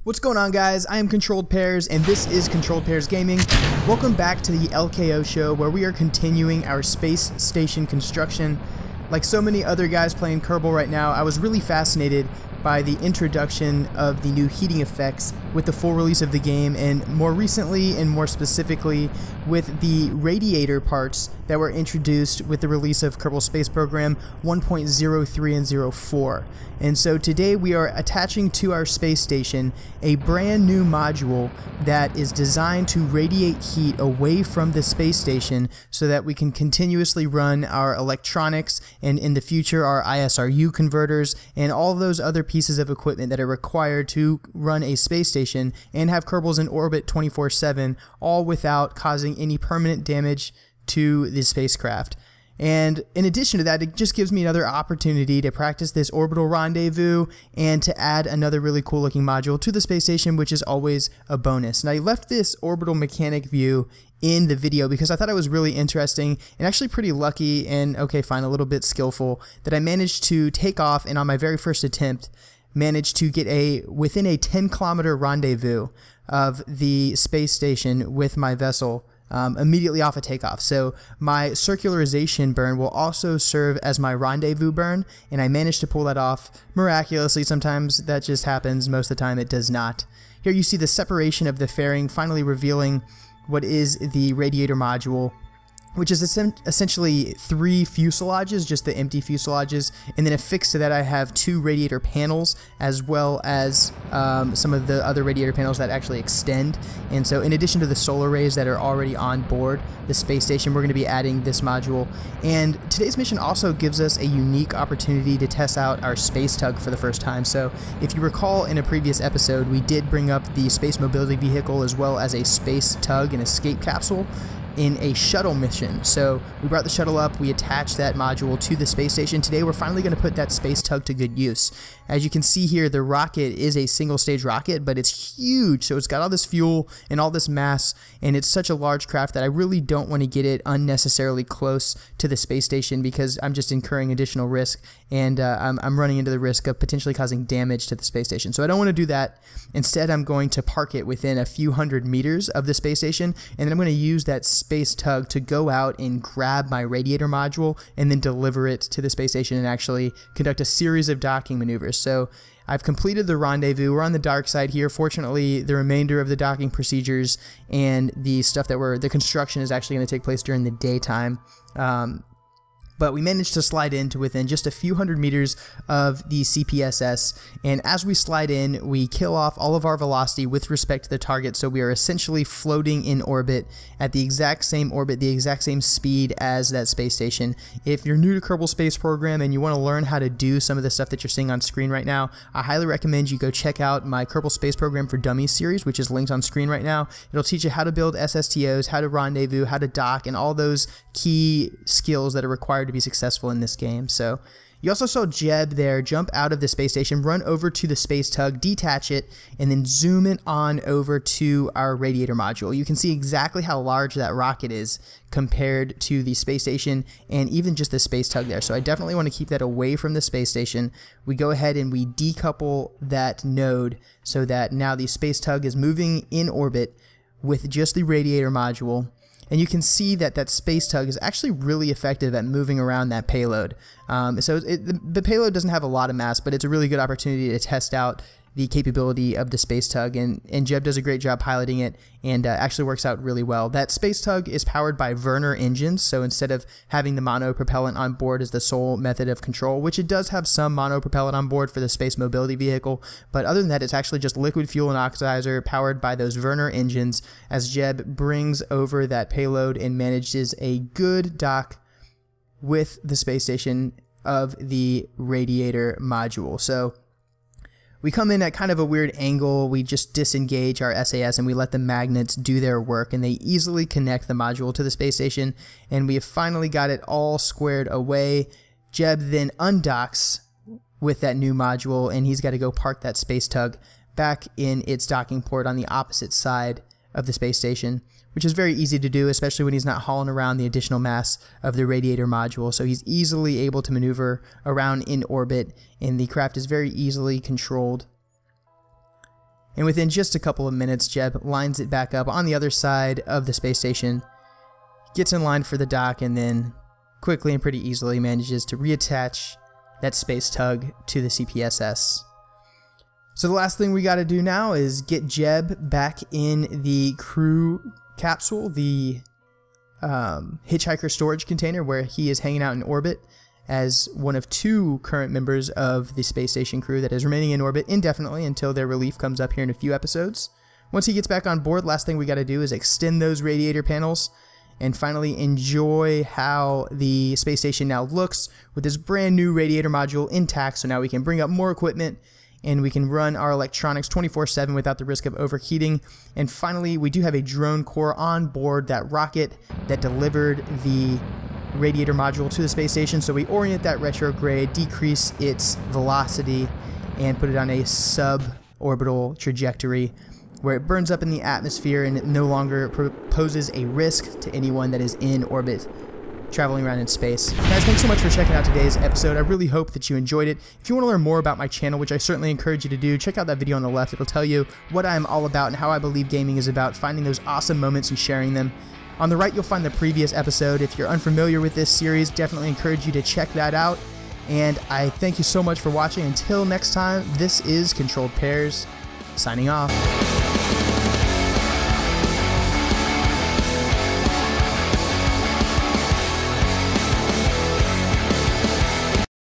What's going on, guys? I am Controlled Pairs, and this is Controlled Pairs Gaming. Welcome back to the LKO show, where we are continuing our space station construction. Like so many other guys playing Kerbal right now, I was really fascinated by the introduction of the new heating effects with the full release of the game, and more recently and more specifically with the radiator parts that were introduced with the release of Kerbal Space Program 1.03 and 04. And so today we are attaching to our space station a brand new module that is designed to radiate heat away from the space station so that we can continuously run our electronics and in the future our ISRU converters and all those other pieces of equipment that are required to run a space station and have Kerbals in orbit 24/7, all without causing any permanent damage to the spacecraft. And in addition to that, it just gives me another opportunity to practice this orbital rendezvous and to add another really cool looking module to the space station, which is always a bonus. Now, I left this orbital mechanic view in the video because I thought it was really interesting and actually pretty lucky and, okay, fine, a little bit skillful that I managed to take off and on my very first attempt managed to get within a 10-kilometer rendezvous of the space station with my vessel immediately off of takeoff. So my circularization burn will also serve as my rendezvous burn, and I managed to pull that off miraculously. Sometimes that just happens, most of the time it does not. Here you see the separation of the fairing, finally revealing what is the radiator module, which is essentially 3 fuselages, just the empty fuselages, and then affixed to that I have 2 radiator panels, as well as some of the other radiator panels that actually extend. And so in addition to the solar rays that are already on board the space station, we're going to be adding this module. And today's mission also gives us a unique opportunity to test out our space tug for the first time. So if you recall, in a previous episode, we did bring up the space mobility vehicle as well as a space tug and escape capsule in a shuttle mission. So we brought the shuttle up, we attached that module to the space station. Today we're finally going to put that space tug to good use. As you can see here, the rocket is a single stage rocket, but it's huge, so it's got all this fuel and all this mass, and it's such a large craft that I really don't want to get it unnecessarily close to the space station because I'm just incurring additional risk, and I'm running into the risk of potentially causing damage to the space station. So I don't want to do that. Instead, I'm going to park it within a few hundred meters of the space station, and then I'm going to use that space tug to go out and grab my radiator module and then deliver it to the space station and actually conduct a series of docking maneuvers. So I've completed the rendezvous. We're on the dark side here. Fortunately, the remainder of the docking procedures and the stuff the construction is actually going to take place during the daytime. But we managed to slide into within just a few hundred meters of the CPSS, and as we slide in, we kill off all of our velocity with respect to the target, so we are essentially floating in orbit at the exact same orbit, the exact same speed as that space station. If you're new to Kerbal Space Program and you want to learn how to do some of the stuff that you're seeing on screen right now, I highly recommend you go check out my Kerbal Space Program for Dummies series, which is linked on screen right now. It'll teach you how to build SSTOs, how to rendezvous, how to dock, and all those key skills that are required to be successful in this game. So you also saw Jeb there jump out of the space station, run over to the space tug, detach it, and then zoom it on over to our radiator module. You can see exactly how large that rocket is compared to the space station and even just the space tug there. So I definitely want to keep that away from the space station. We go ahead and we decouple that node so that now the space tug is moving in orbit with just the radiator module. And you can see that that space tug is actually really effective at moving around that payload. The payload doesn't have a lot of mass, but it's a really good opportunity to test out the capability of the space tug, and Jeb does a great job piloting it and actually works out really well. That space tug is powered by Werner engines, so instead of having the monopropellant on board as the sole method of control, which it does have some monopropellant on board for the space mobility vehicle, but other than that, it's actually just liquid fuel and oxidizer powered by those Werner engines as Jeb brings over that payload and manages a good dock with the space station of the radiator module. So we come in at kind of a weird angle, we just disengage our SAS and we let the magnets do their work, and they easily connect the module to the space station, and we have finally got it all squared away. Jeb then undocks with that new module, and he's got to go park that space tug back in its docking port on the opposite side of the space station, which is very easy to do, especially when he's not hauling around the additional mass of the radiator module. So he's easily able to maneuver around in orbit, and the craft is very easily controlled. And within just a couple of minutes, Jeb lines it back up on the other side of the space station, gets in line for the dock, and then quickly and pretty easily manages to reattach that space tug to the CPSS. So the last thing we got to do now is get Jeb back in the crew capsule, the hitchhiker storage container, where he is hanging out in orbit as one of 2 current members of the space station crew that is remaining in orbit indefinitely until their relief comes up here in a few episodes. Once he gets back on board, last thing we got to do is extend those radiator panels and finally enjoy how the space station now looks with this brand new radiator module intact. So now we can bring up more equipment and we can run our electronics 24/7 without the risk of overheating. And finally, we do have a drone core on board that rocket that delivered the radiator module to the space station. So we orient that retrograde, decrease its velocity, and put it on a suborbital trajectory where it burns up in the atmosphere and it no longer poses a risk to anyone that is in orbit traveling around in space. Guys, thanks so much for checking out today's episode. I really hope that you enjoyed it. If you want to learn more about my channel, which I certainly encourage you to do, check out that video on the left. It'll tell you what I'm all about and how I believe gaming is about, finding those awesome moments and sharing them. On the right, you'll find the previous episode. If you're unfamiliar with this series, definitely encourage you to check that out. And I thank you so much for watching. Until next time, this is Controlled Pairs, signing off.